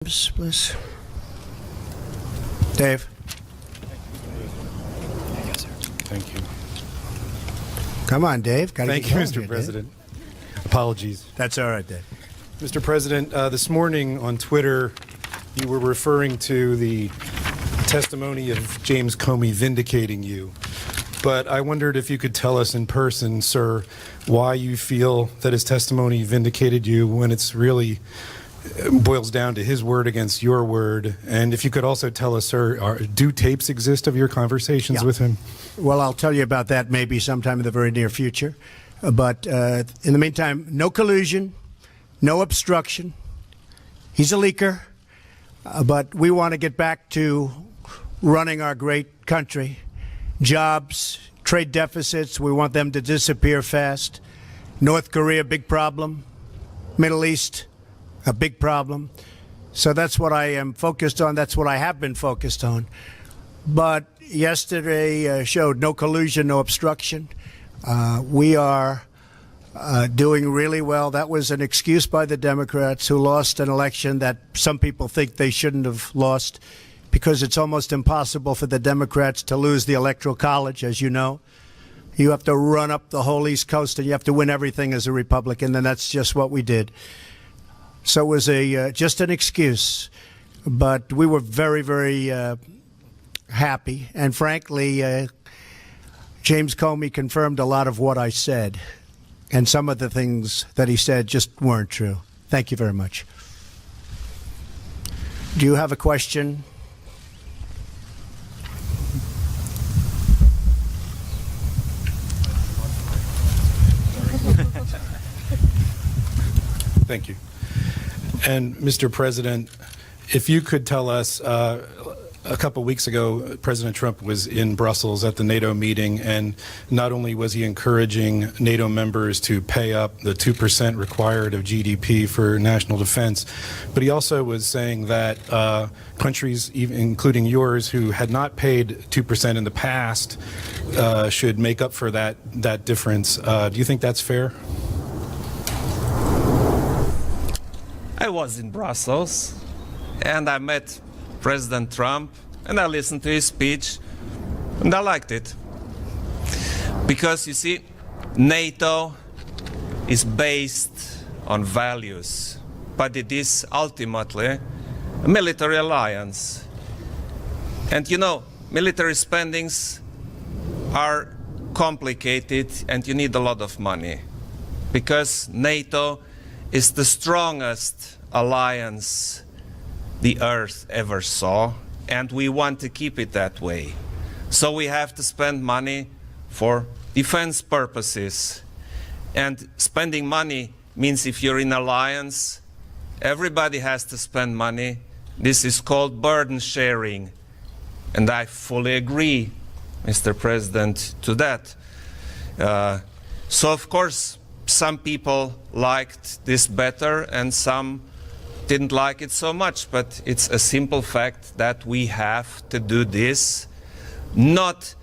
Please. Dave. Thank you. Come on, Dave. Thank you, Mr. President. Apologies. That's all right, Dave. Mr. President, this morning on Twitter, you were referring to the testimony of James Comey vindicating you. But I wondered if you could tell us in person, sir, why you feel that his testimony vindicated you when it's really boils down to his word against your word. And if you could also tell us, sir, do tapes exist of your conversations with him? Well, I'll tell you about that maybe sometime in the very near future. But in the meantime, no collusion, no obstruction. He's a leaker. But we want to get back to running our great country. Jobs, trade deficits, we want them to disappear fast. North Korea, big problem. Middle East, a big problem. So that's what I am focused on. That's what I have been focused on. But yesterday showed no collusion, no obstruction. We are doing really well. That was an excuse by the Democrats who lost an election that some people think they shouldn't have lost, because it's almost impossible for the Democrats to lose the Electoral College, as you know. You have to run up the whole East Coast and you have to win everything as a Republican, and that's just what we did. So it was just an excuse, but we were very, very happy. And frankly, James Comey confirmed a lot of what I said, and some of the things that he said just weren't true. Thank you very much. Do you have a question? Thank you. And Mr. President, if you could tell us, a couple weeks ago, President Trump was in Brussels at the NATO meeting, and not only was he encouraging NATO members to pay up the 2% required of GDP for national defense, but he also was saying that countries, even including yours, who had not paid 2% in the past, should make up for that difference. Do you think that's fair? I was in Brussels and I met President Trump and I listened to his speech and I liked it. Because you see, NATO is based on values, but it is ultimately a military alliance. And you know, military spendings are complicated and you need a lot of money, because NATO is the strongest alliance the earth ever saw, and we want to keep it that way. So we have to spend money for defense purposes. And spending money means if you're in alliance, everybody has to spend money. This is called burden sharing. And I fully agree, Mr. President, to that. So of course, some people liked this better and some didn't like it so much, but it's a simple fact that we have to do this, not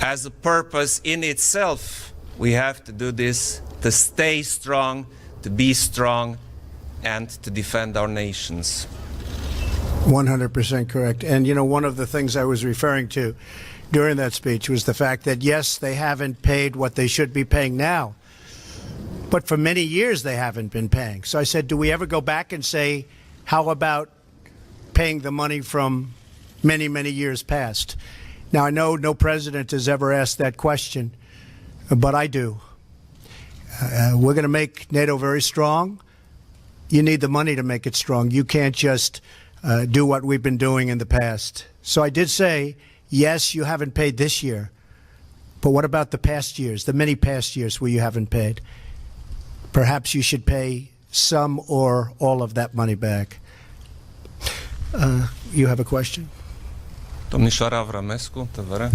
as a purpose in itself. We have to do this to stay strong, to be strong, and to defend our nations. 100% correct. And you know, one of the things I was referring to during that speech was the fact that, yes, they haven't paid what they should be paying now, but for many years they haven't been paying. So I said, do we ever go back and say, how about paying the money from many, many years past? Now, I know no president has ever asked that question, but I do. We're going to make NATO very strong. You need the money to make it strong. You can't just do what we've been doing in the past. So I did say, yes, you haven't paid this year, but what about the past years, the many past years where you haven't paid? Perhaps you should pay some or all of that money back. You have a question? Domnișoara Avramescu, TVR.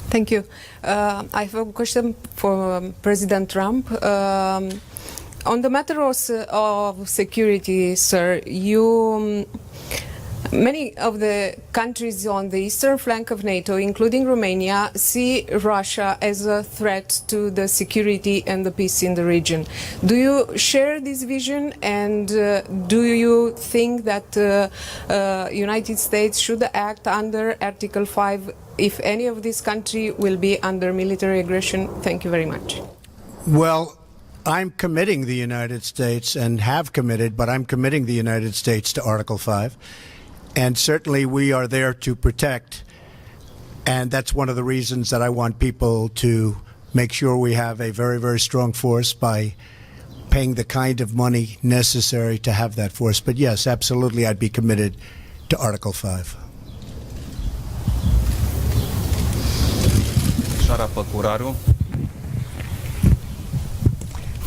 Thank you. I have a question for President Trump. On the matter of security, sir, you Many of the countries on the eastern flank of NATO, including Romania, see Russia as a threat to the security and the peace in the region. Do you share this vision, and do you think that United States should act under Article 5 if any of these countries will be under military aggression? Thank you very much. Well, I'm committing the United States, and have committed, but I'm committing the United States to Article 5. And certainly we are there to protect. And that's one of the reasons that I want people to make sure we have a very, very strong force by paying the kind of money necessary to have that force. But yes, absolutely, I'd be committed to Article 5.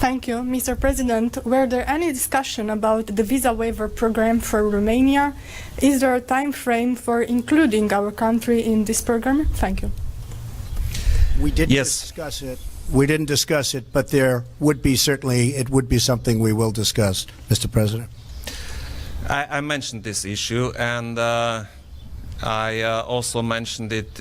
Thank you, Mr. President. Were there any discussion about the visa waiver program for Romania? Is there a time frame for including our country in this program? Thank you. We didn't Yes. discuss it. We didn't discuss it, but there would be certainly, it would be something we will discuss, Mr. President. I mentioned this issue, and I also mentioned it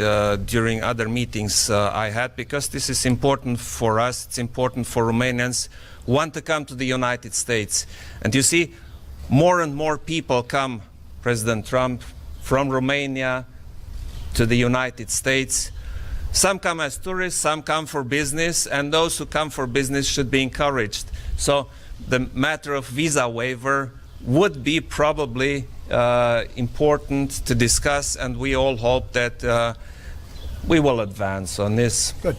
during other meetings I had, because this is important for us, it's important for Romanians who want to come to the United States. And you see, more and more people come, President Trump, from Romania to the United States. Some come as tourists, some come for business, and those who come for business should be encouraged. So the matter of visa waiver would be probably important to discuss, and we all hope that we will advance on this. Good.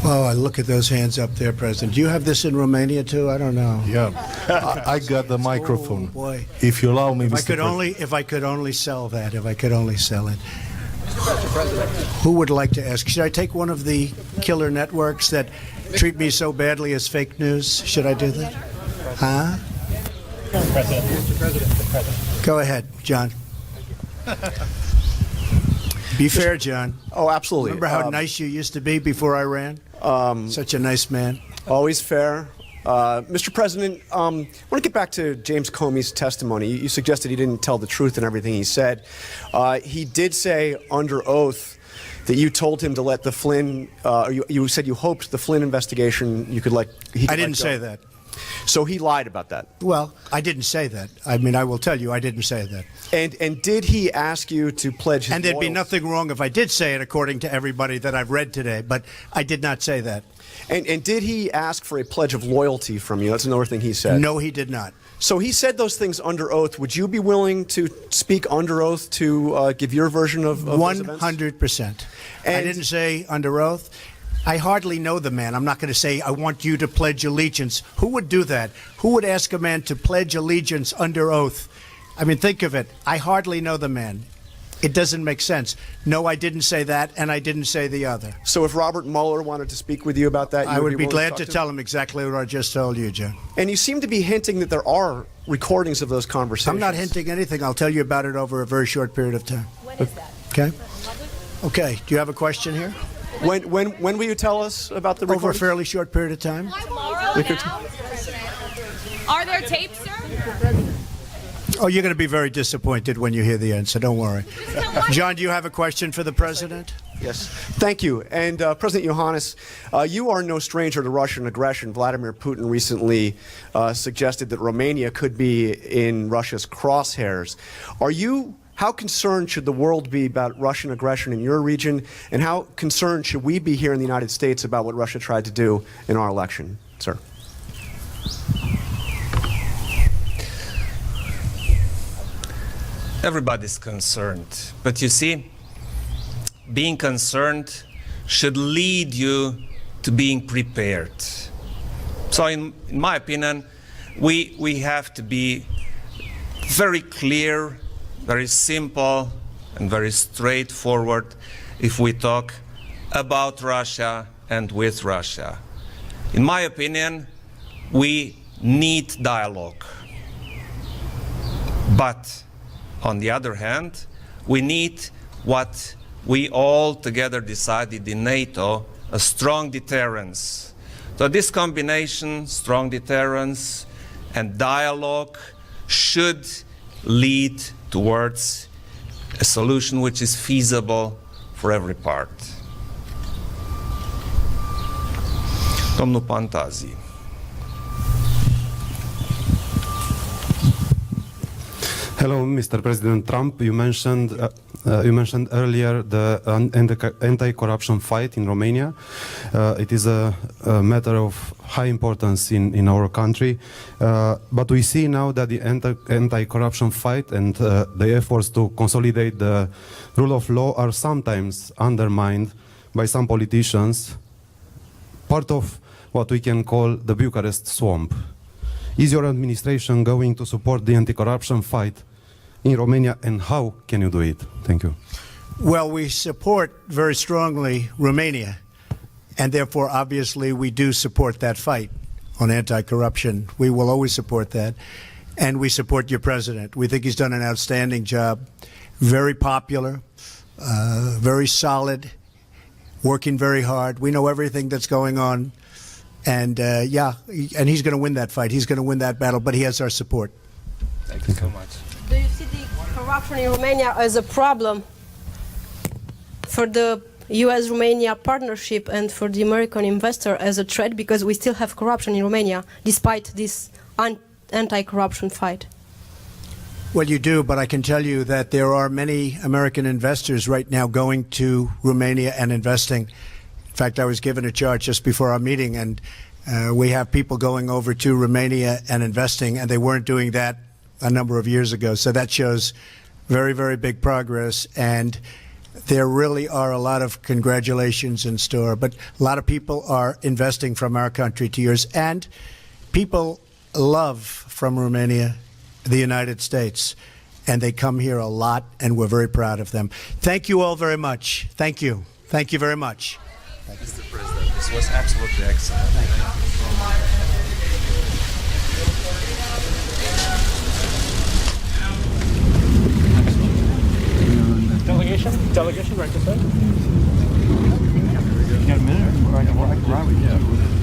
Oh, I look at those hands up there, President. Do you have this in Romania too? I don't know. Yeah, I got the microphone. Oh, boy. If you allow me, If I Mr. could President. if I could only sell that, if I could only sell it. Who would like to ask? Should I take one of the killer networks that treat me so badly as fake news? Should I do that? Huh? Go ahead, John. Be fair, John. Oh, absolutely. Remember how nice you used to be before I ran? Such a nice man. Always fair. Mr. President, I want to get back to James Comey's testimony. You suggested he didn't tell the truth in everything he said. He did say under oath that you told him to let the Flynn, you said you hoped the Flynn investigation you could let. I didn't say that. So he lied about that. Well, I didn't say that. I mean, I will tell you, I didn't say that. And did he ask you to pledge his And there'd be loyalty? nothing wrong if I did say it, according to everybody that I've read today, but I did not say that. And did he ask for a pledge of loyalty from you? That's another thing he said. No, he did not. So he said those things under oath. Would you be willing to speak under oath to give your version of those events? 100%. I And- didn't say under oath. I hardly know the man. I'm not going to say, I want you to pledge allegiance. Who would do that? Who would ask a man to pledge allegiance under oath? I mean, think of it. I hardly know the man. It doesn't make sense. No, I didn't say that, and I didn't say the other. So if Robert Mueller wanted to speak with you about that, I would be willing glad talk to him? tell him exactly what I just told you, John. And you seem to be hinting that there are recordings of those conversations. I'm not hinting anything. I'll tell you about it over a very short period of time. When is that? Okay? Okay. Do you have a question here? When will you tell us about the Over a recordings? fairly short period of time. Tomorrow now? Are there tapes, sir? Oh, you're going to be very disappointed when you hear the answer. Don't worry. John, do you have a question for the president? Yes. Thank you. And President Iohannis, you are no stranger to Russian aggression. Vladimir Putin recently suggested that Romania could be in Russia's crosshairs. How concerned should the world be about Russian aggression in your region, and how concerned should we be here in the United States about what Russia tried to do in our election, sir? Everybody's concerned, but you see, being concerned should lead you to being prepared. So in my opinion, we have to be very clear, very simple, and very straightforward if we talk about Russia and with Russia. In my opinion, we need dialogue. But on the other hand, we need what we all together decided in NATO, a strong deterrence. So this combination, strong deterrence and dialogue, should lead towards a solution which is feasible for every part. Domnul Pantazi. Hello, Mr. President Trump. You mentioned earlier the anti-corruption fight in Romania. It is a matter of high importance in our country. But we see now that the anti-corruption fight and the efforts to consolidate the rule of law are sometimes undermined by some politicians, part of what we can call the Bucharest swamp. Is your administration going to support the anti-corruption fight in Romania, and how can you do it? Thank you. Well, we support very strongly Romania, and therefore, obviously, we do support that fight on anti-corruption. We will always support that, and we support your president. We think he's done an outstanding job, very popular, very solid, working very hard. We know everything that's going on, and and he's going to win that fight. He's going to win that battle, but he has our support. Thank you so much. Do you see the corruption in Romania as a problem for the US-Romania partnership and for the American investor as a threat, because we still have corruption in Romania despite this anti-corruption fight? Well, you do, but I can tell you that there are many American investors right now going to Romania and investing. In fact, I was given a chart just before our meeting, and we have people going over to Romania and investing, and they weren't doing that a number of years ago. So that shows very, very big progress, and there really are a lot of congratulations in store. But a lot of people are investing from our country to yours, and people love from Romania the United States, and they come here a lot, and we're very proud of them. Thank you all very much. Thank you. Thank you very much. Mr. President, this was absolutely excellent. Thank you. Delegation, right this way. You got a minute? Or I can ride with you.